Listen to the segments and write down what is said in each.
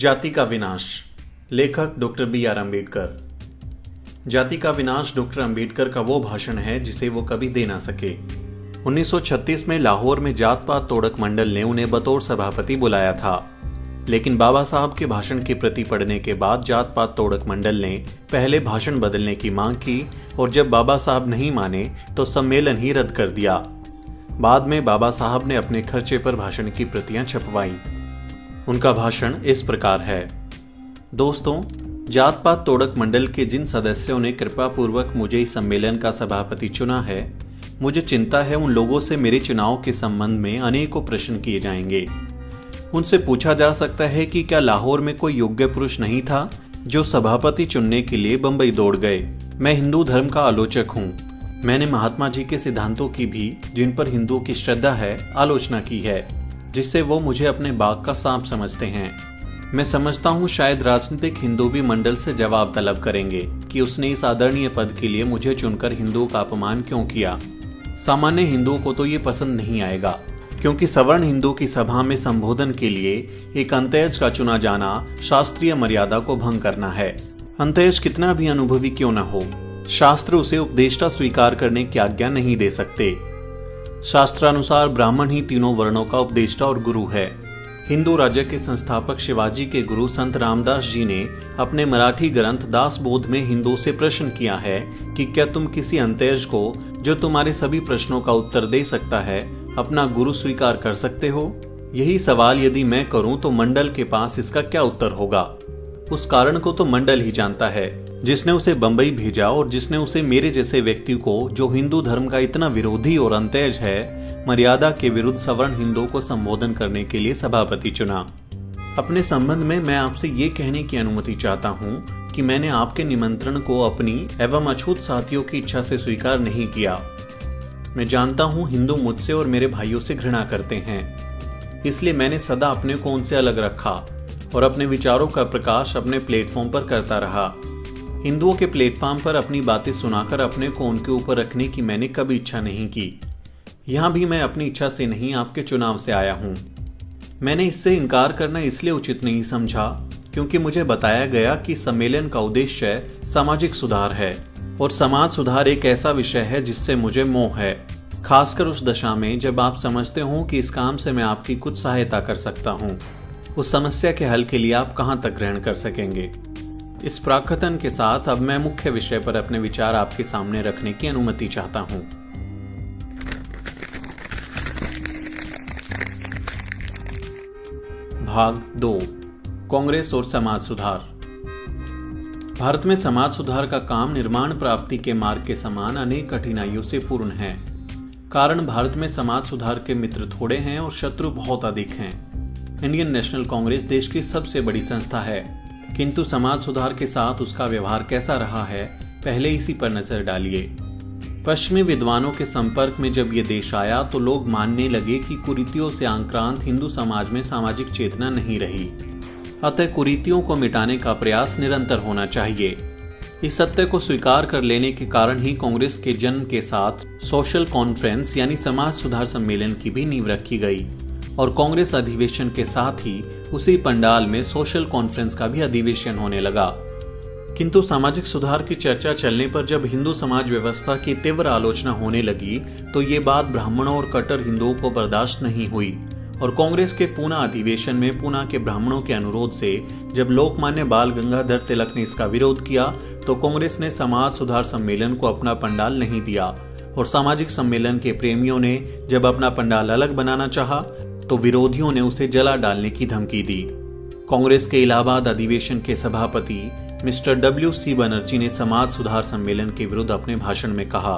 जाति का विनाश। लेखक डॉक्टर बी.आर. अम्बेडकर। जाति का विनाश डॉक्टर अम्बेडकर का वो भाषण है जिसे वो कभी दे ना सके। 1936 में लाहौर में जात पात तोड़क मंडल ने उन्हें बतौर सभापति बुलाया था, लेकिन बाबा साहब के भाषण की प्रति पढ़ने के बाद जात पात तोड़क मंडल ने पहले भाषण बदलने की मांग की और जब बाबा साहब नहीं माने तो सम्मेलन ही रद्द कर दिया। बाद में बाबा साहब ने अपने खर्चे पर भाषण की प्रतियां छपवाईं। उनका भाषण इस प्रकार है। दोस्तों, जात पात तोड़क मंडल के जिन सदस्यों ने कृपा पूर्वक मुझे इस सम्मेलन का सभापति चुना है, मुझे चिंता है उन लोगों से मेरे चुनाव के संबंध में अनेकों प्रश्न किए जाएंगे। उनसे पूछा जा सकता है कि क्या लाहौर में कोई योग्य पुरुष नहीं था जो सभापति चुनने के लिए बंबई दौड़ गए। मैं हिंदू धर्म का आलोचक हूँ। मैंने महात्मा जी के सिद्धांतों की भी, जिन पर हिंदुओं की श्रद्धा है, आलोचना की है, जिससे वो मुझे अपने बाग का सांप समझते हैं। मैं समझता हूँ शायद राजनीतिक हिंदू भी मंडल से जवाब तलब करेंगे कि उसने इस आदरणीय पद के लिए मुझे चुनकर हिंदुओं का अपमान क्यों किया। सामान्य हिंदुओं को तो ये पसंद नहीं आएगा, क्योंकि सवर्ण हिंदू की सभा में संबोधन के लिए एक अंत्यज का चुना जाना शास्त्रीय मर्यादा को भंग करना है। अंत्यज कितना भी अनुभवी क्यों न हो, शास्त्र उसे उपदेष्टा स्वीकार करने की आज्ञा नहीं दे सकते। शास्त्रानुसार ब्राह्मण ही तीनों वर्णों का उपदेष्टा और गुरु है। हिंदू राज्य के संस्थापक शिवाजी के गुरु संत रामदास जी ने अपने मराठी ग्रंथ दासबोध में हिंदुओं से प्रश्न किया है कि क्या तुम किसी अंत्यज को, जो तुम्हारे सभी प्रश्नों का उत्तर दे सकता है, अपना गुरु स्वीकार कर सकते हो? यही सवाल यदि मैं करूं तो मंडल के पास इसका क्या उत्तर होगा? उस कारण को तो मंडल ही जानता है, जिसने उसे बंबई भेजा और जिसने उसे मेरे जैसे व्यक्ति को, जो हिंदू धर्म का इतना विरोधी और अंत्यज है, मर्यादा के विरुद्ध सवर्ण हिंदुओं को संबोधन करने के लिए सभापति चुना। अपने संबंध में मैं आपसे ये कहने की अनुमति चाहता हूँ कि मैंने आपके निमंत्रण को अपनी एवं अछूत साथियों की इच्छा से स्वीकार नहीं किया। मैं जानता हूँ हिंदू मुझसे और मेरे भाइयों से घृणा करते हैं, इसलिए मैंने सदा अपने को उनसे अलग रखा और अपने विचारों का प्रकाश अपने प्लेटफॉर्म पर करता रहा। हिंदुओं के प्लेटफॉर्म पर अपनी बातें सुनाकर अपने को उनके ऊपर रखने की मैंने कभी इच्छा नहीं की। यहाँ भी मैं अपनी इच्छा से नहीं, आपके चुनाव से आया हूँ। मैंने इससे इनकार करना इसलिए उचित नहीं समझा क्योंकि मुझे बताया गया कि सम्मेलन का उद्देश्य सामाजिक सुधार है और समाज सुधार एक ऐसा विषय है जिससे मुझे मोह है, खासकर उस दशा में जब आप समझते हो कि इस काम से मैं आपकी कुछ सहायता कर सकता हूँ। उस समस्या के हल के लिए आप कहाँ तक ग्रहण कर सकेंगे। इस प्राकथन के साथ अब मैं मुख्य विषय पर अपने विचार आपके सामने रखने की अनुमति चाहता हूँ। भाग 2, कांग्रेस और समाज सुधार। भारत में समाज सुधार का काम निर्माण प्राप्ति के मार्ग के समान अनेक कठिनाइयों से पूर्ण है। कारण भारत में समाज सुधार के मित्र थोड़े हैं और शत्रु बहुत अधिक हैं। इंडियन नेशनल कांग्रेस देश की सबसे बड़ी संस्था है, किंतु समाज सुधार के साथ उसका व्यवहार कैसा रहा है, पहले इसी पर नजर डालिए। पश्चिमी विद्वानों के संपर्क में जब ये देश आया तो लोग मानने लगे कि कुरीतियों से आक्रांत हिंदू समाज में सामाजिक चेतना नहीं रही, अतः कुरीतियों को मिटाने का प्रयास निरंतर होना चाहिए। इस सत्य को स्वीकार कर लेने के कारण ही कांग्रेस के जन्म के साथ सोशल कॉन्फ्रेंस यानी समाज सुधार सम्मेलन की भी नींव रखी गई और कांग्रेस अधिवेशन के साथ ही उसी पंडाल में सोशल कॉन्फ्रेंस का भी अधिवेशन होने लगा। किंतु सामाजिक सुधार की चर्चा चलने पर जब हिंदू समाज व्यवस्था की तीव्र आलोचना होने लगी तो ये बात ब्राह्मणों और कट्टर हिंदुओं को बर्दाश्त नहीं हुई और कांग्रेस के पूना अधिवेशन में पूना के ब्राह्मणों के अनुरोध से जब लोकमान्य बाल गंगाधर तिलक ने इसका विरोध किया तो कांग्रेस ने समाज सुधार सम्मेलन को अपना पंडाल नहीं दिया और सामाजिक सम्मेलन के प्रेमियों ने जब अपना पंडाल अलग बनाना चाहा तो विरोधियों ने उसे जला डालने की धमकी दी। कांग्रेस के इलाहाबाद अधिवेशन के सभापति मिस्टर W.C. बनर्जी ने समाज सुधार सम्मेलन के विरुद्ध अपने भाषण में कहा,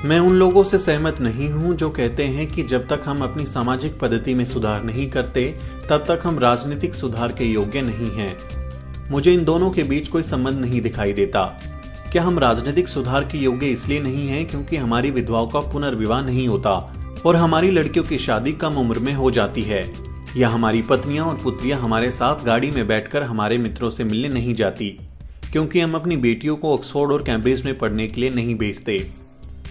मैं उन लोगों से सहमत नहीं हूं जो कहते हैं कि जब तक हम अपनी सामाजिक पद्धति में सुधार नहीं करते तब तक हम राजनीतिक सुधार के योग्य नहीं हैं। मुझे इन दोनों के बीच कोई संबंध नहीं दिखाई देता। क्या हम राजनीतिक सुधार के योग्य इसलिए नहीं हैं क्योंकि हमारी विधवाओं का पुनर्विवाह नहीं होता और हमारी लड़कियों की शादी कम उम्र में हो जाती है, या हमारी पत्नियां और पुत्रियां हमारे साथ गाड़ी में बैठकर हमारे मित्रों से मिलने नहीं जाती क्योंकि हम अपनी बेटियों को ऑक्सफोर्ड और कैम्ब्रिज में पढ़ने के लिए नहीं भेजते।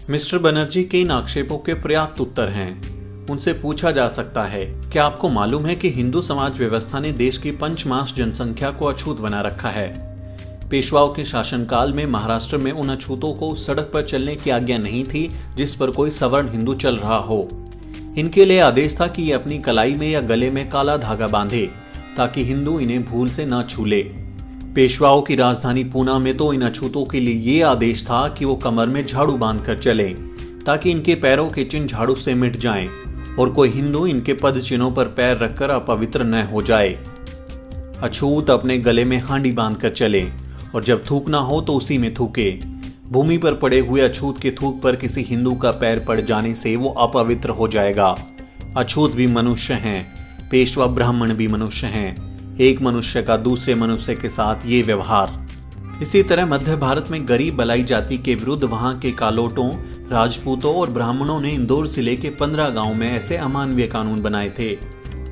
मिस्टर बनर्जी के इन आक्षेपों के पर्याप्त उत्तर हैं। उनसे पूछा जा सकता है, क्या आपको मालूम है कि हिंदू समाज व्यवस्था ने देश की पंचमांश जनसंख्या को अछूत बना रखा है। पेशवाओं के शासनकाल में महाराष्ट्र में उन अछूतों को सड़क पर चलने की आज्ञा नहीं थी जिस पर कोई सवर्ण हिंदू चल रहा हो। इनके लिए आदेश था कि ये अपनी कलाई में या गले में काला धागा बांधे ताकि हिंदू इन्हें भूल से न छू ले। पेशवाओं की राजधानी पूना में तो इन अछूतों के लिए ये आदेश था कि वो कमर में झाड़ू बांधकर चलें ताकि इनके पैरों के चिन्ह झाड़ू से मिट जाएं और कोई हिंदू इनके पद चिन्हों पर पैर रखकर अपवित्र न हो जाए। अछूत अपने गले में हांडी बांधकर चले और जब थूकना हो तो उसी में थूके। भूमि पर पड़े हुए अछूत के थूक पर किसी हिंदू का पैर पड़ जाने से वो अपवित्र हो जाएगा। अछूत भी मनुष्य हैं, पेशवा ब्राह्मण भी मनुष्य हैं। एक मनुष्य का दूसरे मनुष्य के साथ ये व्यवहार। इसी तरह मध्य भारत में गरीब बलाई जाति के विरुद्ध वहां के कालोटों, राजपूतों और ब्राह्मणों ने इंदौर जिले के 15 गांव में ऐसे अमानवीय कानून बनाए थे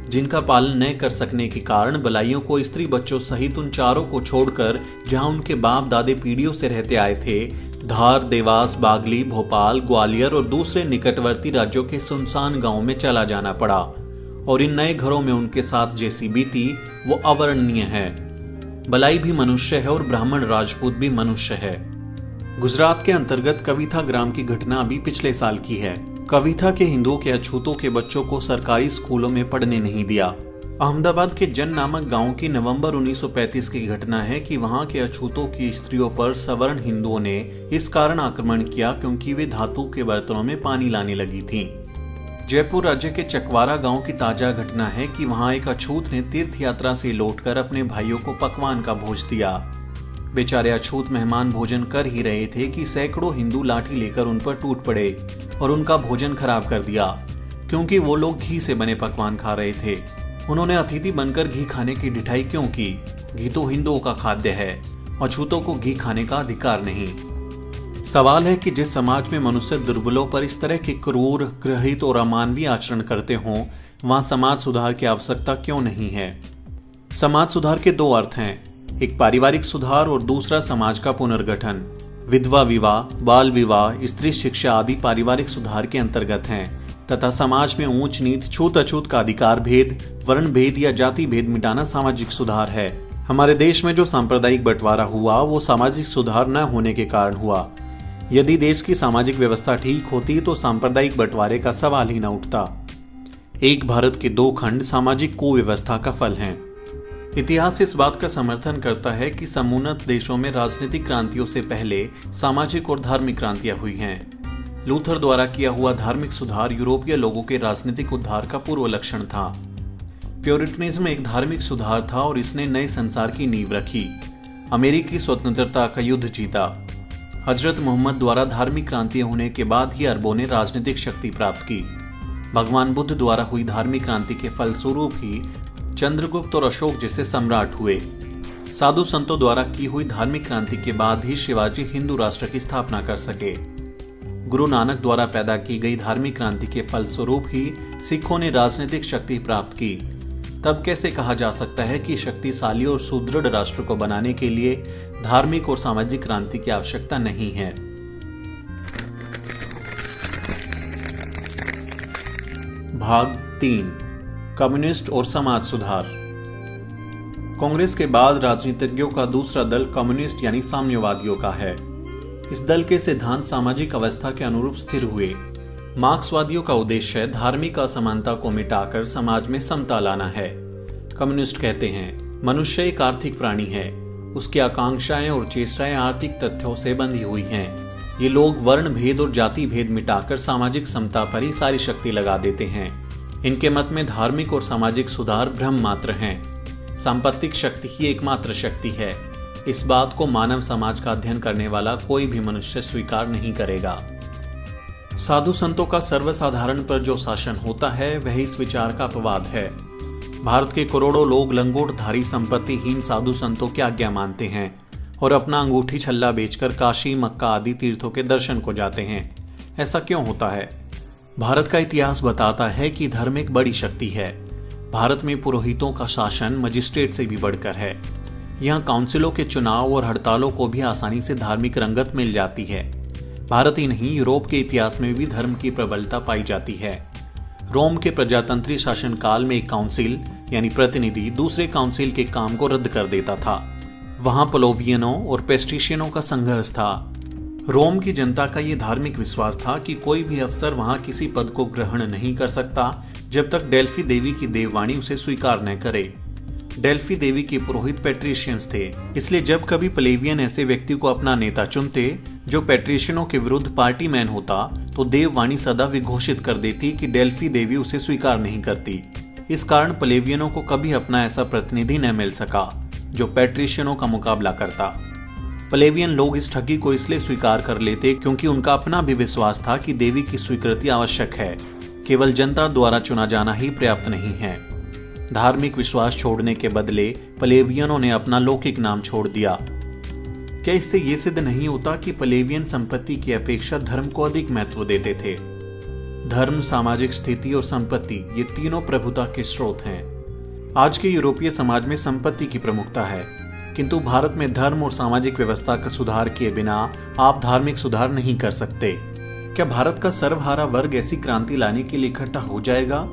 जिनका पालन न कर सकने के कारण बलाइयों को स्त्री बच्चों सहित उन चारों को छोड़कर जहां उनके बाप दादे पीढ़ियों से रहते आए थे, धार, देवास, बागली, भोपाल, ग्वालियर और दूसरे निकटवर्ती राज्यों के सुनसान गांवों में चला जाना पड़ा और इन नए घरों में उनके साथ जैसी बीती वो अवर्णनीय है। बलाई भी मनुष्य है और ब्राह्मण राजपूत भी मनुष्य है। गुजरात के अंतर्गत कविथा ग्राम की घटना अभी पिछले साल की है। कविथा के हिंदुओं के अछूतों के बच्चों को सरकारी स्कूलों में पढ़ने नहीं दिया। अहमदाबाद के जन नामक गांव की नवंबर 1935 की घटना है कि वहां के अछूतों की स्त्रियों पर सवर्ण हिंदुओं ने इस कारण आक्रमण किया क्योंकि वे धातु के बर्तनों में पानी लाने लगी थीं। जयपुर राज्य के चकवारा गांव की ताजा घटना है कि वहां एक अछूत ने तीर्थ यात्रा से लौटकर अपने भाइयों को पकवान का भोज दिया। बेचारे अछूत मेहमान भोजन कर ही रहे थे कि सैकड़ों हिंदू लाठी लेकर उन पर टूट पड़े और उनका भोजन खराब कर दिया क्योंकि वो लोग घी से बने पकवान खा रहे थे। उन्होंने अतिथि बनकर घी खाने की ढिठाई क्यों की? घी तो हिंदुओं का खाद्य है, अछूतों को घी खाने का अधिकार नहीं। सवाल है कि जिस समाज में मनुष्य दुर्बलों पर इस तरह के क्रूर, घृणित और अमानवीय आचरण करते हों, वहां समाज सुधार की आवश्यकता क्यों नहीं है? समाज सुधार के दो अर्थ हैं, एक पारिवारिक सुधार और दूसरा समाज का पुनर्गठन। विधवा विवाह, बाल विवाह, स्त्री शिक्षा आदि पारिवारिक सुधार के अंतर्गत हैं तथा समाज में ऊंच नीच, छूत अछूत का अधिकार भेद, वर्ण भेद या जाति भेद मिटाना सामाजिक सुधार है। हमारे देश में जो सांप्रदायिक बंटवारा हुआ वो सामाजिक सुधार न होने के कारण हुआ। यदि देश की सामाजिक व्यवस्था ठीक होती तो सांप्रदायिक बंटवारे का सवाल ही न उठता। एक भारत के दो खंड सामाजिक कुव्यवस्था का फल हैं। इतिहास इस बात का समर्थन करता है कि समुन्नत देशों में राजनीतिक क्रांतियों से पहले सामाजिक और धार्मिक क्रांतियां हुई हैं। लूथर द्वारा किया हुआ धार्मिक सुधार यूरोपीय लोगों के राजनीतिक उद्धार का पूर्व लक्षण था। प्योरिटनिज्म एक धार्मिक सुधार था और इसने नए संसार की नींव रखी। अमेरिकी स्वतंत्रता का युद्ध जीता। हजरत मोहम्मद द्वारा धार्मिक क्रांतियां होने के बाद ही अरबों ने राजनीतिक शक्ति प्राप्त की। भगवान बुद्ध द्वारा हुई धार्मिक क्रांति के फलस्वरूप ही चंद्रगुप्त और अशोक जैसे सम्राट हुए। साधु संतों द्वारा की हुई धार्मिक क्रांति के बाद ही शिवाजी हिंदू राष्ट्र की स्थापना कर सके। गुरु नानक द्वारा पैदा की गई धार्मिक क्रांति के फलस्वरूप ही सिखों ने राजनीतिक शक्ति प्राप्त की। तब कैसे कहा जा सकता है कि शक्तिशाली और सुदृढ़ राष्ट्र को बनाने के लिए धार्मिक और सामाजिक क्रांति की आवश्यकता नहीं है? भाग 3, कम्युनिस्ट और समाज सुधार। कांग्रेस के बाद राजनीतिज्ञों का दूसरा दल कम्युनिस्ट यानी साम्यवादियों का है। इस दल के सिद्धांत सामाजिक अवस्था के अनुरूप स्थिर हुए। मार्क्सवादियों का उद्देश्य धार्मिक असमानता को मिटाकर समाज में समता लाना है। कम्युनिस्ट कहते हैं मनुष्य एक आर्थिक प्राणी है, उसकी आकांक्षाएं और चेष्टाएं आर्थिक तथ्यों से बंधी हुई हैं। ये लोग वर्ण भेद और जाति भेद मिटाकर सामाजिक समता पर ही सारी शक्ति लगा देते हैं। इनके मत में धार्मिक और सामाजिक सुधार भ्रम मात्र हैं। सांपत्तिक शक्ति ही एकमात्र शक्ति है। इस बात को मानव समाज का अध्ययन करने वाला कोई भी मनुष्य स्वीकार नहीं करेगा। साधु संतों का सर्वसाधारण पर जो शासन होता है वह इस विचार का अपवाद है। भारत के करोड़ों लोग लंगोटधारी संपत्तिहीन साधु संतों की आज्ञा मानते हैं और अपना अंगूठी छल्ला बेचकर काशी, मक्का आदि तीर्थों के दर्शन को जाते हैं। ऐसा क्यों होता है? भारत का इतिहास बताता है कि धर्म एक बड़ी शक्ति है। भारत में पुरोहितों का शासन मजिस्ट्रेट से भी बढ़कर है। यहाँ काउंसिलों के चुनाव और हड़तालों को भी आसानी से धार्मिक रंगत मिल जाती है। भारत ही नहीं, यूरोप के इतिहास में भी धर्म की प्रबलता पाई जाती है। रोम के प्रजातंत्री शासनकाल में एक काउंसिल यानी प्रतिनिधि दूसरे काउंसिल के काम को रद्द कर देता था। वहां प्लोवियनों और पेस्ट्रिशियनों का संघर्ष था। रोम की जनता का यह धार्मिक विश्वास था कि कोई भी अफसर वहां किसी पद को ग्रहण नहीं कर सकता जब तक डेल्फी देवी की देववाणी उसे स्वीकार न करे। डेल्फी देवी के पुरोहित पेट्रिशियंस थे, इसलिए जब कभी प्लेवियन ऐसे व्यक्ति को अपना नेता चुनते जो पेट्रिशियनों के विरुद्ध पार्टी मैन होता तो देववाणी सदा विघोषित कर देती कि डेल्फी देवी उसे स्वीकार नहीं करती। इस कारण प्लेवियनों को कभी अपना ऐसा प्रतिनिधि न मिल सका जो पेट्रिशियनों का मुकाबला करता। प्लेवियन लोग इस ठगी को इसलिए स्वीकार कर लेते क्योंकि उनका अपना भी विश्वास था कि देवी की स्वीकृति आवश्यक है, केवल जनता द्वारा चुना जाना ही पर्याप्त नहीं है। धार्मिक विश्वास छोड़ने के बदले प्लेवियनों ने अपना लौकिक नाम छोड़ दिया। क्या इससे यह सिद्ध नहीं होता कि प्लेवियन संपत्ति की अपेक्षा धर्म को अधिक महत्व देते थे? धर्म, सामाजिक स्थिति और संपत्ति ये तीनों प्रभुता के स्रोत हैं। आज के यूरोपीय समाज में संपत्ति की प्रमुखता है, किंतु भारत में धर्म और सामाजिक व्यवस्था का सुधार किए बिना आप धार्मिक सुधार नहीं कर सकते। क्या भारत का सर्वहारा वर्ग ऐसी क्रांति लाने के लिए इकट्ठा हो जाएगा?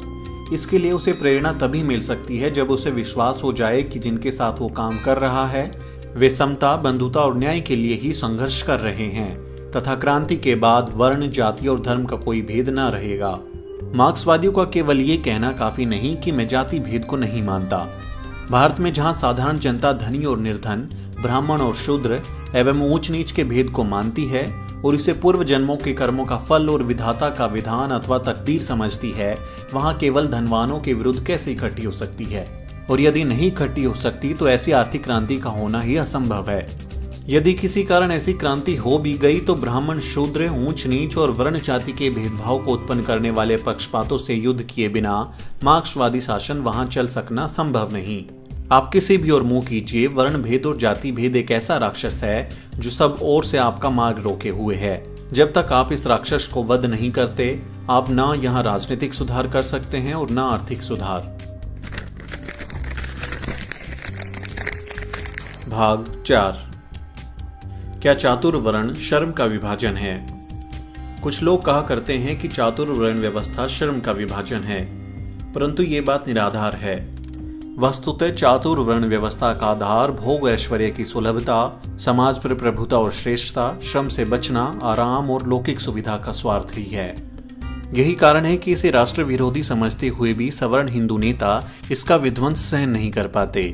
इसके लिए उसे प्रेरणा तभी मिल सकती है जब उसे विश्वास हो जाए कि जिनके साथ वो काम कर रहा है वे समता, बंधुता और न्याय के लिए ही संघर्ष कर रहे हैं तथा क्रांति के बाद वर्ण, जाति और धर्म का कोई भेद न रहेगा। मार्क्सवादियों का केवल ये कहना काफी नहीं कि मैं जाति भेद को नहीं मानता। भारत में जहां साधारण जनता धनी और निर्धन, ब्राह्मण और शूद्र एवं ऊंच नीच के भेद को मानती है और इसे पूर्व जन्मों के कर्मों का फल और विधाता का विधान अथवा तकदीर समझती है, वहां केवल धनवानों के विरुद्ध कैसे इकट्ठी हो सकती है? और यदि नहीं इकट्ठी हो सकती तो ऐसी आर्थिक क्रांति का होना ही असंभव है। यदि किसी कारण ऐसी क्रांति हो भी गई तो ब्राह्मण, शूद्र, ऊंच नीच और वर्ण जाति के भेदभाव को उत्पन्न करने वाले पक्षपातों से युद्ध किए बिना मार्क्सवादी शासन वहां चल सकना संभव नहीं। आप किसी भी और मुंह कीजिए, वर्ण भेद और जाति भेद एक ऐसा राक्षस है जो सब ओर से आपका मार्ग रोके हुए है। जब तक आप इस राक्षस को वध नहीं करते, आप ना यहाँ राजनीतिक सुधार कर सकते हैं और ना आर्थिक सुधार। भाग 4। क्या चातुर्वर्ण श्रम का विभाजन है? कुछ लोग कहा करते हैं कि चातुर्वर्ण व्यवस्था श्रम का विभाजन है, परंतु ये बात निराधार है। वस्तुतः चातुर्वर्ण व्यवस्था का आधार भोग ऐश्वर्य की सुलभता, समाज पर प्रभुता और श्रेष्ठता, श्रम से बचना, आराम और लौकिक सुविधा का स्वार्थ ही है। यही कारण है कि इसे राष्ट्र विरोधी समझते हुए भी सवर्ण हिंदू नेता इसका विध्वंस सहन नहीं कर पाते।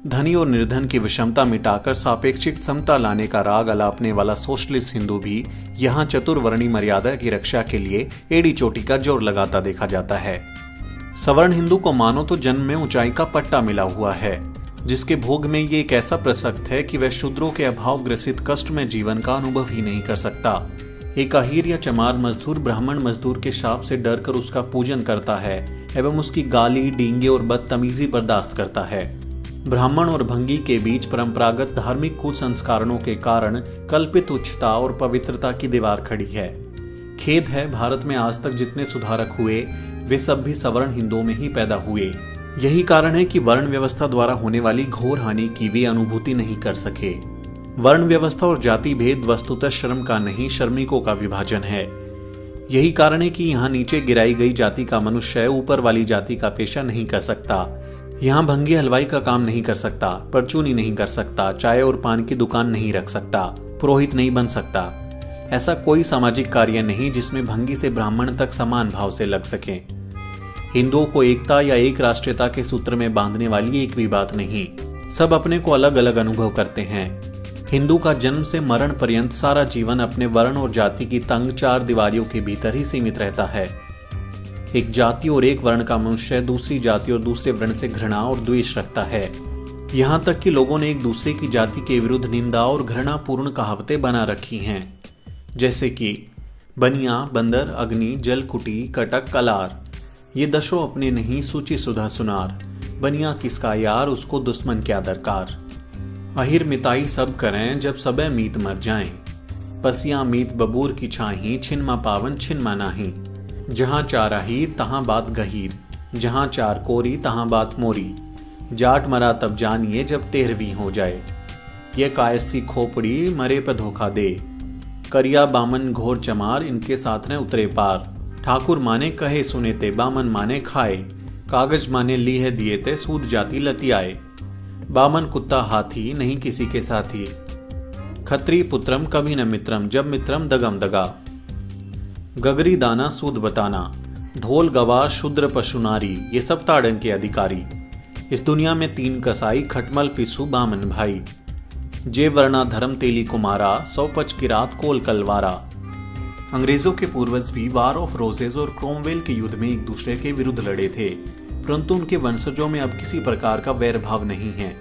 धनी और निर्धन की विषमता मिटाकर सापेक्षिक समता लाने का राग अलापने वाला सोशलिस्ट हिंदू भी यहाँ चतुर्वर्णी मर्यादा की रक्षा के लिए एड़ी चोटी का जोर लगाता देखा जाता है। सवर्ण हिंदू को मानो तो जन्म में ऊंचाई का पट्टा मिला हुआ है, जिसके भोग में ये एक ऐसा प्रसक्त है कि वह शूद्रों के अभाव ग्रसित कष्टमय जीवन का अनुभव ही नहीं कर सकता। एक अहीर या चमार मजदूर ब्राह्मण मजदूर के शाप से डरकर उसका पूजन करता है एवं उसकी गाली, डींगे और बदतमीजी बर्दाश्त करता है। ब्राह्मण और भंगी के बीच परंपरागत धार्मिक कुसंस्कारों के कारण कल्पित उच्चता और पवित्रता की दीवार खड़ी है। खेद है, भारत में आज तक जितने सुधारक हुए वे सब भी सवर्ण हिंदुओं में ही पैदा हुए। यही कारण है कि वर्ण व्यवस्था द्वारा होने वाली घोर हानि की वे अनुभूति नहीं कर सके। वर्ण व्यवस्था और जाति भेद वस्तुतः श्रम का नहीं, श्रमिकों का विभाजन है। यही कारण है कि यहाँ नीचे गिराई गई जाति का मनुष्य ऊपर वाली जाति का पेशा नहीं कर सकता। यहाँ भंगी हलवाई का काम नहीं कर सकता, परचूनी नहीं कर सकता, चाय और पान की दुकान नहीं रख सकता, पुरोहित नहीं बन सकता। ऐसा कोई सामाजिक कार्य नहीं जिसमें भंगी से ब्राह्मण तक समान भाव से लग सके। हिंदुओं को एकता या एक राष्ट्रीयता के सूत्र में बांधने वाली एक भी बात नहीं। सब अपने को अलग अलग अनुभव करते हैं। हिंदू का जन्म से मरण पर्यंत सारा जीवन अपने वर्ण और जाति की तंग चार दीवारियों के भीतर ही सीमित रहता है। एक जाति और एक वर्ण का मनुष्य दूसरी जाति और दूसरे वर्ण से घृणा और द्वेष रखता है। यहाँ तक कि लोगों ने एक दूसरे की जाति के विरुद्ध निंदा और घृणा पूर्ण कहावतें बना रखी हैं, जैसे कि बनिया, बंदर, अग्नि, जलकुटी, कटक, कलार। ये दशों अपने नहीं, सूची सुधा सुनार। बनिया किसका यार, उसको दुश्मन क्या दरकार। अहिर मिताई सब करें, जब सबे मीत मर जाएं। पसिया मीत बबूर की छाही, छिनमा पावन छिनमा नाही। जहां चार अहीर तहां बात गहीर, जहां चार कोरी तहां बात मोरी। जाट मरा तब जानिए जब 13वीं हो जाए। ये कायसी खोपड़ी मरे पे धोखा दे। करिया बामन घोर चमार, इनके साथ ने उतरे पार। ठाकुर माने कहे सुने ते, बामन माने खाए, कागज माने ली है दिए ते, सूद जाति लती आए। बामन कुत्ता हाथी, नहीं किसी के साथी। खत्री पुत्रम कभी न मित्रम, जब मित्रम दगम दगा। गगरी दाना सूद बताना, ढोल गवार शूद्र पशु नारी, ये सब ताड़न के अधिकारी। इस दुनिया में 3 कसाई, खटमल पिसु बामन भाई। जे वर्णा धर्म तेली कुमारा, 100 पच की रात कोल कलवारा। अंग्रेजों के पूर्वज भी वार ऑफ रोजेज और क्रोमवेल के युद्ध में एक दूसरे के विरुद्ध लड़े थे, परंतु उनके वंशजों में अब किसी प्रकार का वैर भाव नहीं है।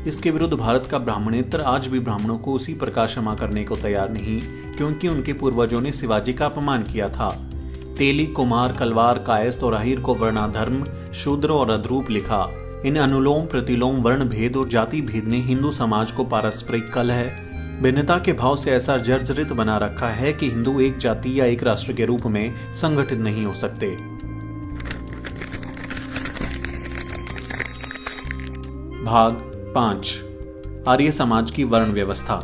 इसके विरुद्ध भारत का ब्राह्मणेतर आज भी ब्राह्मणों को उसी प्रकार क्षमा करने को तैयार नहीं, क्योंकि उनके पूर्वजों ने शिवाजी का अपमान किया था। तेली, कुमार, कलवार, कायस्थ और अहीर को वर्णाधर्म, शूद्र और अधरूप लिखा। इन अनुलोम प्रतिलोम वर्ण भेद और जाति भेद ने हिंदू समाज को पारस्परिक कलह, भिन्नता के भाव से ऐसा जर्जरित बना रखा है कि हिंदू एक जाति या एक राष्ट्र के रूप में संगठित नहीं हो सकते। भाग 5, आर्य समाज की वर्ण व्यवस्था।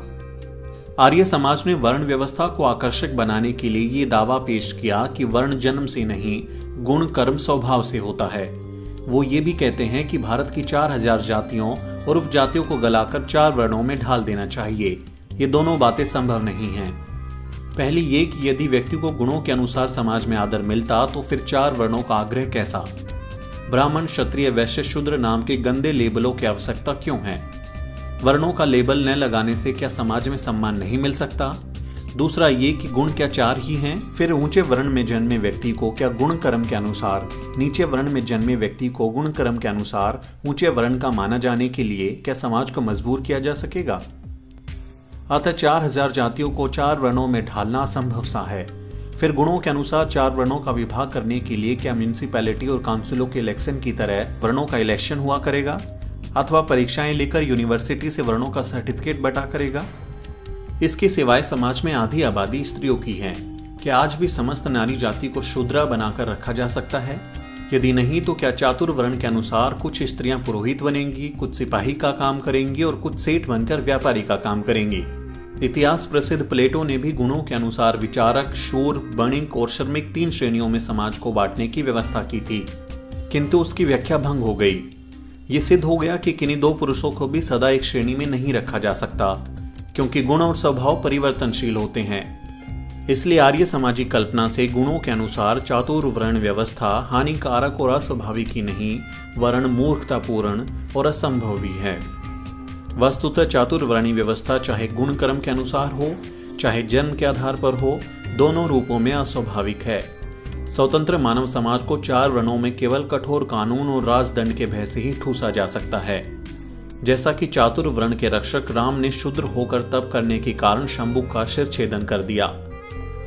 आर्य समाज ने वर्ण व्यवस्था को आकर्षक बनाने के लिए ये दावा पेश किया कि वर्ण जन्म से नहीं, गुण कर्म स्वभाव से होता है। वो ये भी कहते हैं कि भारत की 4000 जातियों और उपजातियों को गलाकर 4 वर्णों में ढाल देना चाहिए। ये दोनों बातें संभव नहीं हैं। पहली ये कि यदि व्यक्ति को गुणों के अनुसार समाज में आदर मिलता तो फिर 4 वर्णों का आग्रह कैसा? ब्राह्मण, क्षत्रिय, वैश्य, शूद्र नाम के गंदे लेबलों की आवश्यकता क्यों है? वर्णों का लेबल न लगाने से क्या समाज में सम्मान नहीं मिल सकता? दूसरा ये कि गुण क्या 4 ही हैं? फिर ऊंचे वर्ण में जन्मे व्यक्ति को क्या गुण कर्म के अनुसार, नीचे वर्ण में जन्मे व्यक्ति को गुण कर्म के अनुसार ऊंचे वर्ण का माना जाने के लिए क्या समाज को मजबूर किया जा सकेगा? अतः 4000 जातियों को 4 वर्णों में ढालना असंभव सा है। फिर गुणों के अनुसार 4 वर्णों का विभाग करने के लिए क्या म्यूनिसिपैलिटी और काउंसिलों के इलेक्शन की तरह वर्णों का इलेक्शन हुआ करेगा, अथवा परीक्षाएं लेकर यूनिवर्सिटी से वर्णों का सर्टिफिकेट बटा करेगा? इसके सिवाय समाज में आधी आबादी स्त्रियों की है। क्या आज भी समस्त नारी जाति को शूद्रा बनाकर रखा जा सकता है? यदि नहीं तो क्या चातुर्वर्ण के अनुसार कुछ स्त्रियां पुरोहित बनेंगी, कुछ सिपाही का काम करेंगी और कुछ सेठ बनकर व्यापारी का काम करेंगी? इतिहास प्रसिद्ध प्लेटो ने भी गुणों के अनुसार विचारक, शूर, बणिक और श्रमिक 3 श्रेणियों में समाज को बांटने की व्यवस्था की थी, किंतु उसकी व्याख्या भंग हो गई। ये सिद्ध हो गया कि किन्हीं 2 पुरुषों को भी सदा एक श्रेणी में नहीं रखा जा सकता, क्योंकि गुण और स्वभाव परिवर्तनशील होते हैं। इसलिए आर्य सामाजिक कल्पना से गुणों के अनुसार चातुर्वर्ण व्यवस्था हानिकारक और अस्वाभाविक ही नहीं, वर्ण मूर्खतापूर्ण और असंभव भी है। वस्तुतः चातुर्वर्णी व्यवस्था चाहे गुण कर्म के अनुसार हो, चाहे जन्म के आधार पर हो, दोनों रूपों में अस्वाभाविक है। स्वतंत्र मानव समाज को 4 वर्णों में केवल कठोर कानून और राजदंड के भय से ही ठूसा जा सकता है। जैसा कि चातुर्वर्ण के रक्षक राम ने शूद्र होकर तप करने के कारण शंभु का शिर छेदन कर दिया।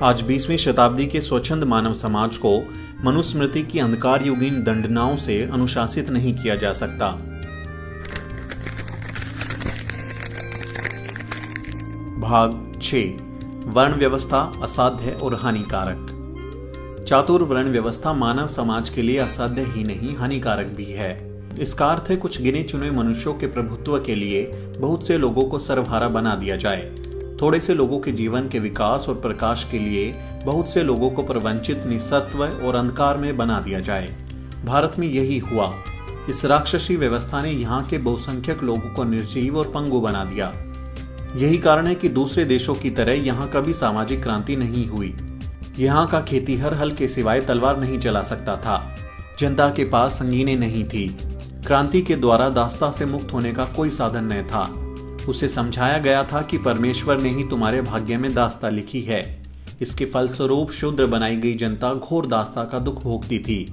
आज 20वीं शताब्दी के स्वच्छंद मानव समाज को मनुस्मृति की अंधकार युगीन दंडनाओं से अनुशासित नहीं किया जा सकता। भाग 6, वर्ण व्यवस्था असाध्य और हानिकारक। चातुर्वर्ण व्यवस्था मानव समाज के लिए असाध्य ही नहीं, हानिकारक भी है। इसका अर्थ है कुछ गिने चुने मनुष्यों के प्रभुत्व के लिए बहुत से लोगों को सर्वहारा बना दिया जाए, थोड़े से लोगों के जीवन के विकास और प्रकाश के लिए बहुत से लोगों को प्रवंचित, निस्सत्व और अंधकार में बना दिया जाए। भारत में यही हुआ। इस राक्षसी व्यवस्था ने यहाँ के बहुसंख्यक लोगों को निर्जीव और पंगु बना दिया। यही कारण है कि दूसरे देशों की तरह यहाँ कभी सामाजिक क्रांति नहीं हुई। यहाँ का खेतीहर हल के सिवाय तलवार नहीं चला सकता था। जनता के पास संगीनें नहीं थी। क्रांति के द्वारा दास्ता से मुक्त होने का कोई साधन नहीं था। उसे समझाया गया था कि परमेश्वर ने ही तुम्हारे भाग्य में दास्ता लिखी है। इसके फलस्वरूप शूद्र बनाई गई जनता घोर दास्ता का दुख भोगती थी।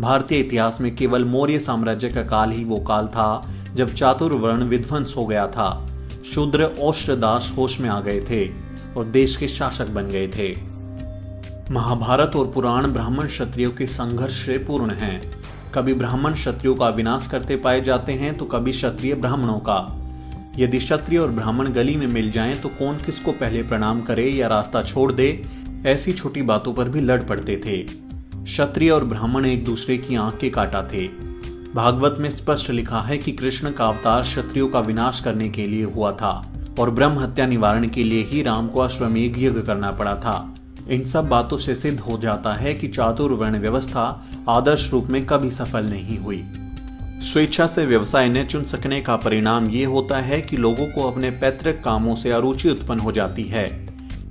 भारतीय इतिहास में केवल मौर्य साम्राज्य का काल ही वो काल था जब चातुर्वर्ण विध्वंस हो गया था। शूद्र औष्ट्रदास होश में आ गए थे और देश के शासक बन गए थे। महाभारत और पुराण ब्राह्मण क्षत्रियों के संघर्ष से पूर्ण हैं। कभी ब्राह्मण क्षत्रियों का विनाश करते पाए जाते हैं तो कभी क्षत्रिय ब्राह्मणों का। यदि क्षत्रिय और ब्राह्मण गली में मिल जाएं तो कौन किसको पहले प्रणाम करे या रास्ता छोड़ दे, ऐसी छोटी बातों पर भी लड़ पड़ते थे। क्षत्रिय और ब्राह्मण एक दूसरे की आंख के काटा थे। भागवत में स्पष्ट लिखा है कि कृष्ण का अवतार क्षत्रियों का विनाश करने के लिए हुआ था और ब्रह्म हत्या निवारण के लिए ही राम को अश्वमेध यज्ञ करना पड़ा था। इन सब बातों से सिद्ध हो जाता है कि चातुर्वर्ण व्यवस्था आदर्श रूप में कभी सफल नहीं हुई। स्वेच्छा से व्यवसाय न चुन सकने का परिणाम ये होता है कि लोगों को अपने पैतृक कामों से अरुचि उत्पन्न हो जाती है।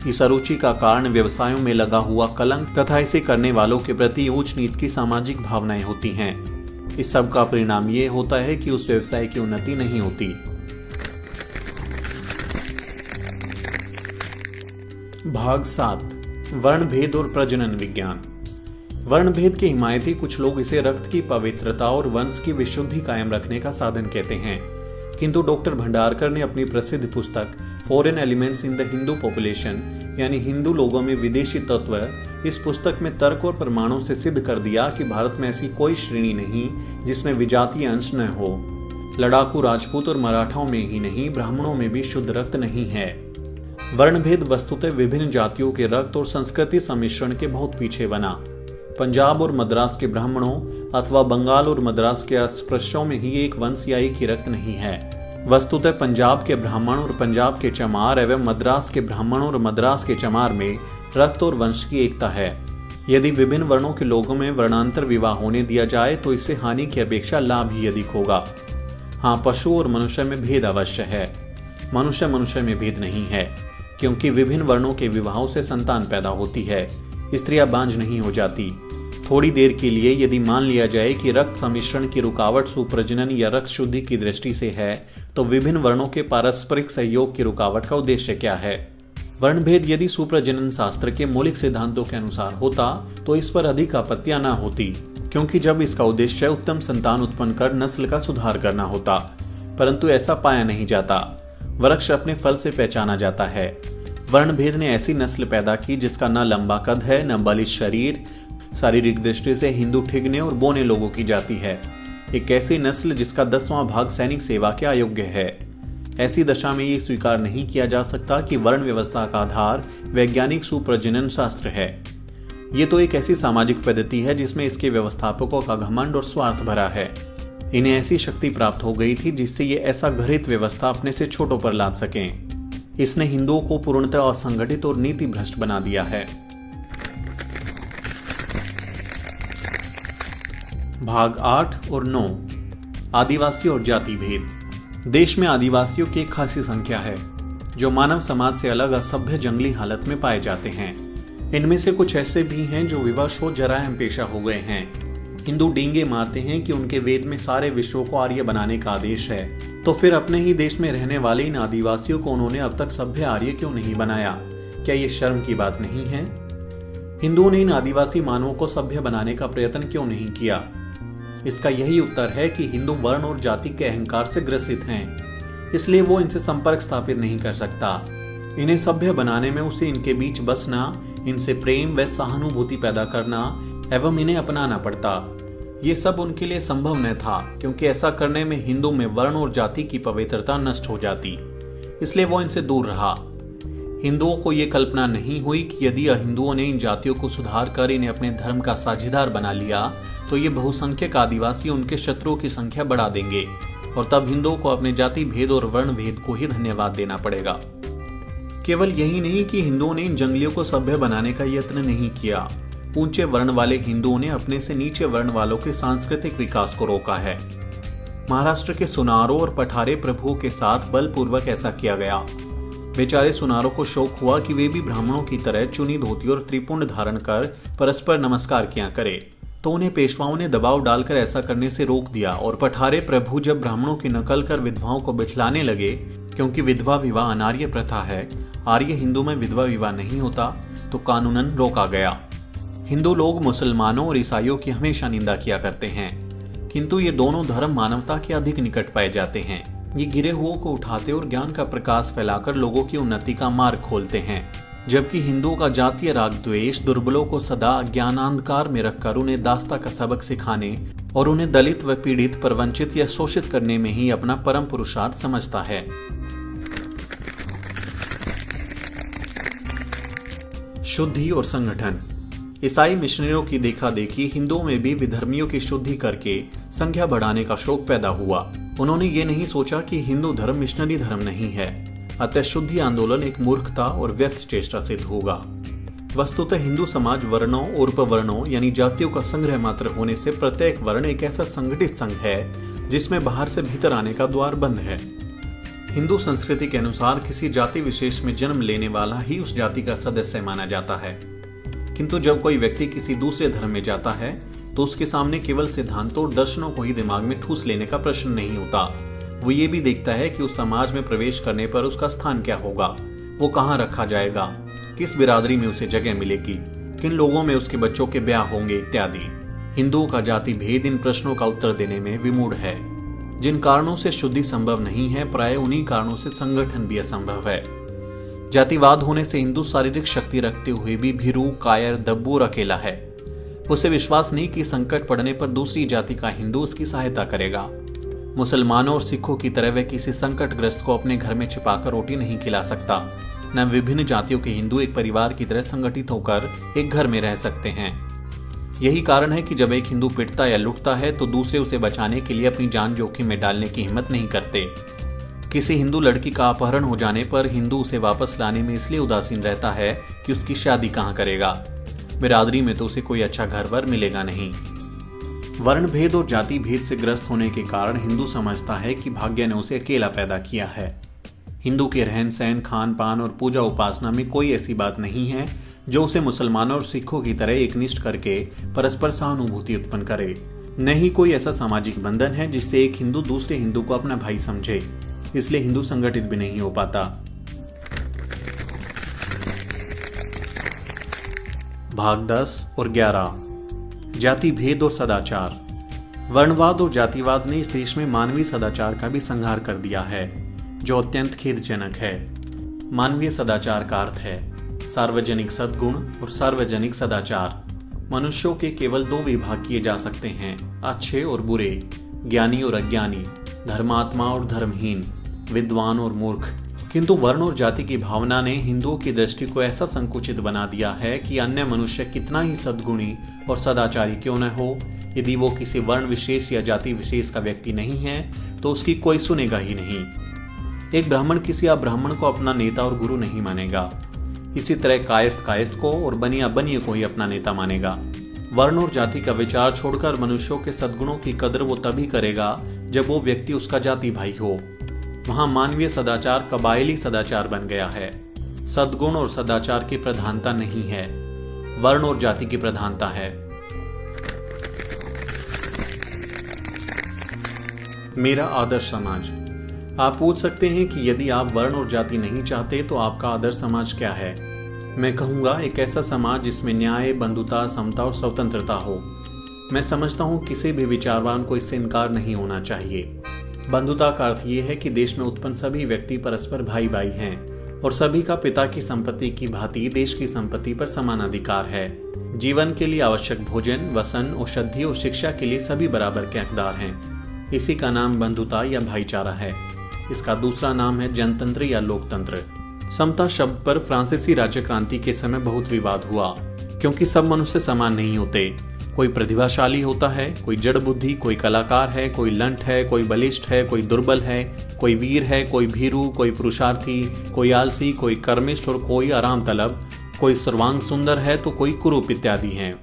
इस अरुचि का कारण व्यवसायों में लगा हुआ कलंक तथा इसे करने वालों के प्रति ऊंच नीच की सामाजिक भावनाएं होती हैं। इस सब का परिणाम ये होता है कि उस व्यवसाय की उन्नति नहीं होती। भाग 7, वर्ण भेद और प्रजनन विज्ञान। वर्ण भेद के हिमायती कुछ लोग इसे रक्त की पवित्रता और वंश की विशुद्धि कायम रखने का साधन कहते हैं, किंतु डॉक्टर भंडारकर ने अपनी प्रसिद्ध पुस्तक foreign elements in the Hindu population यानी हिंदू लोगों में विदेशी तत्व, इस पुस्तक में तर्क और प्रमाणों से सिद्ध कर दिया कि भारत में ऐसी कोई श्रेणी नहीं जिसमें विजातीय अंश न हो। लड़ाकू राजपूत और मराठाओं में ही नहीं, ब्राह्मणों में भी शुद्ध रक्त नहीं है। वर्णभेद वस्तुतः विभिन्न जातियों के रक्त और संस्कृति सम्मिश्रण के बहुत पीछे बना। पंजाब और मद्रास के ब्राह्मणों अथवा बंगाल और मद्रास के अस्पृश्यों में ही एक वंश या एक ही रक्त नहीं है। वस्तुतः पंजाब के ब्राह्मण और पंजाब के चमार एवं मद्रास के ब्राह्मण और मद्रास के चमार में रक्त और वंश की एकता है। यदि विभिन्न वर्णों के लोगों में वर्णांतर विवाह होने दिया जाए तो इससे हानि की अपेक्षा लाभ ही अधिक होगा। हाँ, पशु और मनुष्य में भेद अवश्य है, मनुष्य मनुष्य में भेद नहीं है, क्योंकि विभिन्न वर्णों के विवाहों से संतान पैदा होती है, स्त्रियां बांझ नहीं हो जाती। थोड़ी देर के लिए यदि मान लिया जाए कि रक्त सम्मिश्रण की रुकावट सुप्रजनन या रक्त शुद्धि की दृष्टि से है, तो विभिन्न वर्णों के पारस्परिक सहयोग की रुकावट का उद्देश्य क्या है? वर्णभेद यदि सुप्रजनन शास्त्र के मौलिक सिद्धांतों के अनुसार होता तो इस पर अधिक आपत्तियां न होती, क्योंकि जब इसका उद्देश्य उत्तम संतान उत्पन्न कर नस्ल का सुधार करना होता, परंतु ऐसा पाया नहीं जाता। वृक्ष अपने फल से पहचाना जाता है। वर्णभेद ने ऐसी नस्ल पैदा की जिसका न लंबा कद है, न बलिष्ठ शरीर, शारीरिक दृष्टि से हिंदू ठिगने और बोने लोगों की जाति है। एक ऐसी नस्ल जिसका 10वां भाग सैनिक सेवा के अयोग्य है। ऐसी दशा में ये स्वीकार नहीं किया जा सकता कि वर्ण व्यवस्था का आधार वैज्ञानिक सुप्रजनन शास्त्र है। ये तो एक ऐसी सामाजिक पद्धति है जिसमें इसके व्यवस्थापकों का घमंड और स्वार्थ भरा है। इन्हें ऐसी शक्ति प्राप्त हो गई थी जिससे ये ऐसा घृत व्यवस्था अपने से छोटों पर लाद सकें। इसने हिंदुओं को पूर्णतः असंगठित और नीति भ्रष्ट बना दिया है। भाग 8 और 9, आदिवासी और जाति भेद। देश में आदिवासियों की एक खासी संख्या है जो मानव समाज से अलग असभ्य जंगली हालत में पाए जाते हैं। इनमें से कुछ ऐसे भी हैं जो विवश हो जरायम पेशा हो गए हैं। हिंदू डींगे मारते हैं कि उनके वेद में सारे विश्व को आर्य बनाने का आदेश है, तो फिर अपने ही देश में रहने वाले इन आदिवासियों को उन्होंने अब तक सभ्य आर्य क्यों नहीं बनाया? क्या ये शर्म की बात नहीं है? हिंदुओं ने इन आदिवासी मानवों को सभ्य बनाने का प्रयत्न क्यों नहीं किया? इसका यही उत्तर है कि हिंदू वर्ण और जाति के अहंकार से ग्रसित हैं, इसलिए वो इनसे संपर्क स्थापित नहीं कर सकता। इन्हें सभ्य बनाने में उसे इनके बीच बसना, इनसे प्रेम व सहानुभूति पैदा करना एवं इन्हें अपनाना पड़ता। ये सब उनके लिए संभव न था, क्योंकि ऐसा करने में हिंदू में वर्ण और जाति की पवित्रता नष्ट हो जाती, इसलिए वो इनसे दूर रहा। हिंदुओं को ये कल्पना नहीं हुई कि यदि हिंदुओं ने इन जातियों को सुधार कर इन्हें अपने धर्म का साझेदार बना लिया तो ये बहुसंख्यक आदिवासी उनके शत्रुओं की संख्या बढ़ा देंगे और तब हिंदुओं को अपने जाति भेद और वर्ण भेद को ही धन्यवाद देना पड़ेगा। केवल यही नहीं कि हिंदुओं ने इन जंगलियों को सभ्य बनाने का यत्न नहीं किया, ऊंचे वर्ण वाले हिंदुओं ने अपने से नीचे वर्ण वालों के सांस्कृतिक विकास को रोका है। महाराष्ट्र के सुनारों और पठारे प्रभुओं के साथ बलपूर्वक ऐसा किया गया। बेचारे सुनारों को शौक हुआ कि वे भी ब्राह्मणों की तरह चुनी धोती और त्रिपुंड धारण कर परस्पर नमस्कार किया करे, तो उन्हें पेशवाओं ने दबाव डालकर ऐसा करने से रोक दिया। और पठारे प्रभु जब ब्राह्मणों की नकल कर विधवाओं को बिठलाने लगे, क्योंकि विधवा विवाह अनार्य प्रथा है, आर्य हिंदू में विधवा विवाह नहीं होता, तो कानूनन रोका गया। हिंदू लोग मुसलमानों और ईसाइयों की हमेशा निंदा किया करते हैं, किंतु ये दोनों धर्म मानवता के अधिक निकट पाए जाते हैं। ये गिरे हुओं को उठाते और ज्ञान का प्रकाश फैलाकर लोगों की उन्नति का मार्ग खोलते हैं, जबकि हिंदुओं का जातीय राग द्वेष दुर्बलों को सदा ज्ञानांधकार में रखकर उन्हें दास्ता का सबक सिखाने और उन्हें दलित व पीड़ित, परवंचित या शोषित करने में ही अपना परम पुरुषार्थ समझता है। शुद्धि और संगठन। ईसाई मिशनरियों की देखा देखी हिंदुओं में भी विधर्मियों की शुद्धि करके संख्या बढ़ाने का शौक पैदा हुआ। उन्होंने ये नहीं सोचा कि हिंदू धर्म मिशनरी धर्म नहीं है, अतः शुद्धि आंदोलन एक मूर्खता और व्यर्थ चेष्टा सिद्ध होगा। वस्तुतः हिंदू समाज वर्णों और उपवर्णों यानी जातियों का संग्रह मात्र होने से प्रत्येक वर्ण एक ऐसा संगठित संघ है जिसमें बाहर से भीतर आने का द्वार बंद है। हिंदू संस्कृति के अनुसार किसी जाति विशेष में जन्म लेने वाला ही उस जाति का सदस्य माना जाता है, किंतु जब कोई व्यक्ति किसी दूसरे धर्म में जाता है तो उसके सामने केवल सिद्धांतों और दर्शनों को ही दिमाग में ठूस लेने का प्रश्न नहीं होता। वो ये भी देखता है कि उस समाज में प्रवेश करने पर उसका स्थान क्या होगा, वो कहाँ रखा जाएगा, किस बिरादरी में उसे जगह मिलेगी, किन लोगों में उसके बच्चों के ब्याह होंगे इत्यादि। हिंदुओं का जाति भेद इन प्रश्नों का उत्तर देने में विमूढ़ है। जिन कारणों से शुद्धि संभव नहीं है, प्राय उन्हीं कारणों से संगठन भी असंभव है। जातिवाद होने से हिंदू शारीरिक शक्ति रखते हुए भी भीरू, कायर, दब्बू और अकेला है। उसे विश्वास नहीं कि संकट पड़ने पर दूसरी जाति का हिंदू उसकी सहायता करेगा। मुसलमानों और सिखों की तरह वह किसी संकटग्रस्त को अपने घर में छिपाकर रोटी नहीं खिला सकता। न विभिन्न जातियों के हिंदू एक परिवार की तरह संगठित होकर एक घर में रह सकते हैं। यही कारण है कि जब एक हिंदू पिटता या लुटता है तो दूसरे उसे बचाने के लिए अपनी जान जोखिम में डालने की हिम्मत नहीं करते। किसी हिंदू लड़की का अपहरण हो जाने पर हिंदू उसे वापस लाने में इसलिए उदासीन रहता है कि उसकी शादी कहाँ करेगा। बिरादरी में तो उसे कोई अच्छा घर-वर मिलेगा नहीं। वर्ण भेद और जाति भेद से ग्रस्त होने के कारण हिंदू समझता है कि भाग्य ने उसे अकेला पैदा किया है। हिंदू के रहन सहन, खान पान और पूजा उपासना में कोई ऐसी बात नहीं है जो उसे मुसलमानों और सिखों की तरह एकनिष्ठ करके परस्पर सहानुभूति उत्पन्न करे। न ही कोई ऐसा सामाजिक बंधन है जिससे एक हिंदू दूसरे हिंदू को अपना भाई समझे। इसलिए हिंदू संगठित भी नहीं हो पाता। भाग 10 और 11 जाति भेद और सदाचार। वर्णवाद और जातिवाद ने इस देश में मानवीय सदाचार का भी संहार कर दिया है, जो अत्यंत खेदजनक है। मानवीय सदाचार का अर्थ है सार्वजनिक सद्गुण और सार्वजनिक सदाचार। मनुष्यों के केवल दो विभाग किए जा सकते हैं, अच्छे और बुरे, ज्ञानी और अज्ञानी, धर्मात्मा और धर्महीन, विद्वान और मूर्ख। किंतु वर्ण और जाति की भावना ने हिंदुओं की दृष्टि को ऐसा संकुचित बना दिया है कि अन्य मनुष्य कितना ही सद्गुणी और सदाचारी क्यों न हो, यदि वो किसी वर्ण विशेष या जाति विशेष का व्यक्ति नहीं है तो उसकी कोई सुनेगा ही नहीं। एक ब्राह्मण किसी अब्राह्मण को अपना नेता और गुरु नहीं मानेगा। इसी तरह कायस्थ कायस्थ को और बनिया बनिए को ही अपना नेता मानेगा। वर्ण और जाति का विचार छोड़कर मनुष्यों के सद्गुणों की कदर वो तभी करेगा जब वो व्यक्ति उसका जाति भाई हो। वहां मानवीय सदाचार कबायली सदाचार बन गया है। सद्गुण और सदाचार की प्रधानता नहीं है, वर्ण और जाति की प्रधानता है। मेरा आदर्श समाज। आप पूछ सकते हैं कि यदि आप वर्ण और जाति नहीं चाहते तो आपका आदर्श समाज क्या है। मैं कहूंगा एक ऐसा समाज जिसमें न्याय, बंधुता, समता और स्वतंत्रता हो। मैं समझता हूं किसी भी विचारवान को इससे इनकार नहीं होना चाहिए। बंधुता का अर्थ ये है कि देश में उत्पन्न सभी व्यक्ति परस्पर भाई भाई हैं और सभी का पिता की संपत्ति की भांति देश की संपत्ति पर समान अधिकार है। जीवन के लिए आवश्यक भोजन, वसन, औषधि और शिक्षा के लिए सभी बराबर के हकदार हैं। इसी का नाम बंधुता या भाईचारा है। इसका दूसरा नाम है जनतंत्र या लोकतंत्र। समता शब्द पर फ्रांसीसी राज्य क्रांति के समय बहुत विवाद हुआ, क्योंकि सब मनुष्य समान नहीं होते। कोई प्रतिभाशाली होता है, कोई जड़ बुद्धि, कोई कलाकार है, कोई लंठ है, कोई बलिष्ठ है, कोई दुर्बल है, कोई वीर है, कोई भीरू, कोई पुरुषार्थी, कोई आलसी, कोई कर्मिष्ठ और कोई आराम तलब, कोई सर्वांग सुंदर है तो कोई कुरूप इत्यादि हैं।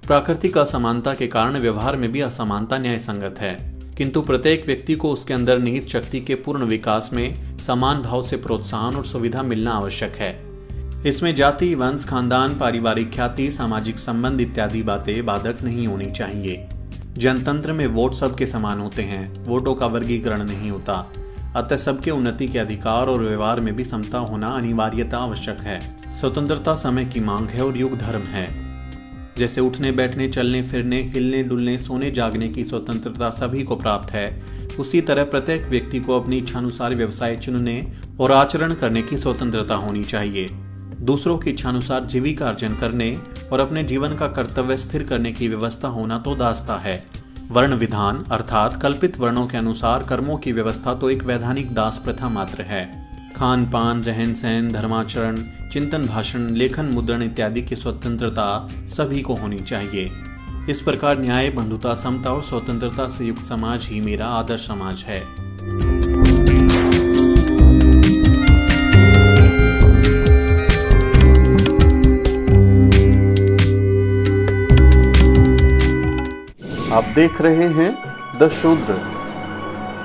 प्राकृतिक असमानता के कारण व्यवहार में भी असमानता न्याय संगत है, किंतु प्रत्येक व्यक्ति को उसके अंदर निहित शक्ति के पूर्ण विकास में समान भाव से प्रोत्साहन और सुविधा मिलना आवश्यक है। इसमें जाति, वंश, खानदान, पारिवारिक ख्याति, सामाजिक संबंध इत्यादि बातें बाधक नहीं होनी चाहिए। जनतंत्र में वोट सबके समान होते हैं, वोटों का वर्गीकरण नहीं होता। अतः सबके उन्नति के अधिकार और व्यवहार में भी समता होना अनिवार्यता आवश्यक है। स्वतंत्रता समय की मांग है और युग धर्म है। जैसे उठने बैठने, चलने फिरने, हिलने डुलने, सोने जागने की स्वतंत्रता सभी को प्राप्त है, उसी तरह प्रत्येक व्यक्ति को अपनी इच्छानुसार व्यवसाय चुनने और आचरण करने की स्वतंत्रता होनी चाहिए। दूसरों की इच्छानुसार जीविका अर्जन करने और अपने जीवन का कर्तव्य स्थिर करने की व्यवस्था होना तो दास्ता है। वर्ण विधान अर्थात कल्पित वर्णों के अनुसार कर्मों की व्यवस्था तो एक वैधानिक दास प्रथा मात्र है। खान पान, रहन सहन, धर्माचरण, चिंतन, भाषण, लेखन, मुद्रण इत्यादि की स्वतंत्रता सभी को होनी चाहिए। इस प्रकार न्याय, बंधुता, समता और स्वतंत्रता से युक्त समाज ही मेरा आदर्श समाज है। आप देख रहे हैं द शूद्र।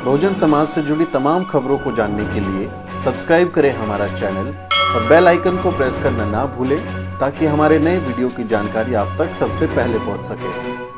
बहुजन समाज से जुड़ी तमाम खबरों को जानने के लिए सब्सक्राइब करें हमारा चैनल और बेल आइकन को प्रेस करना ना भूलें ताकि हमारे नए वीडियो की जानकारी आप तक सबसे पहले पहुंच सके।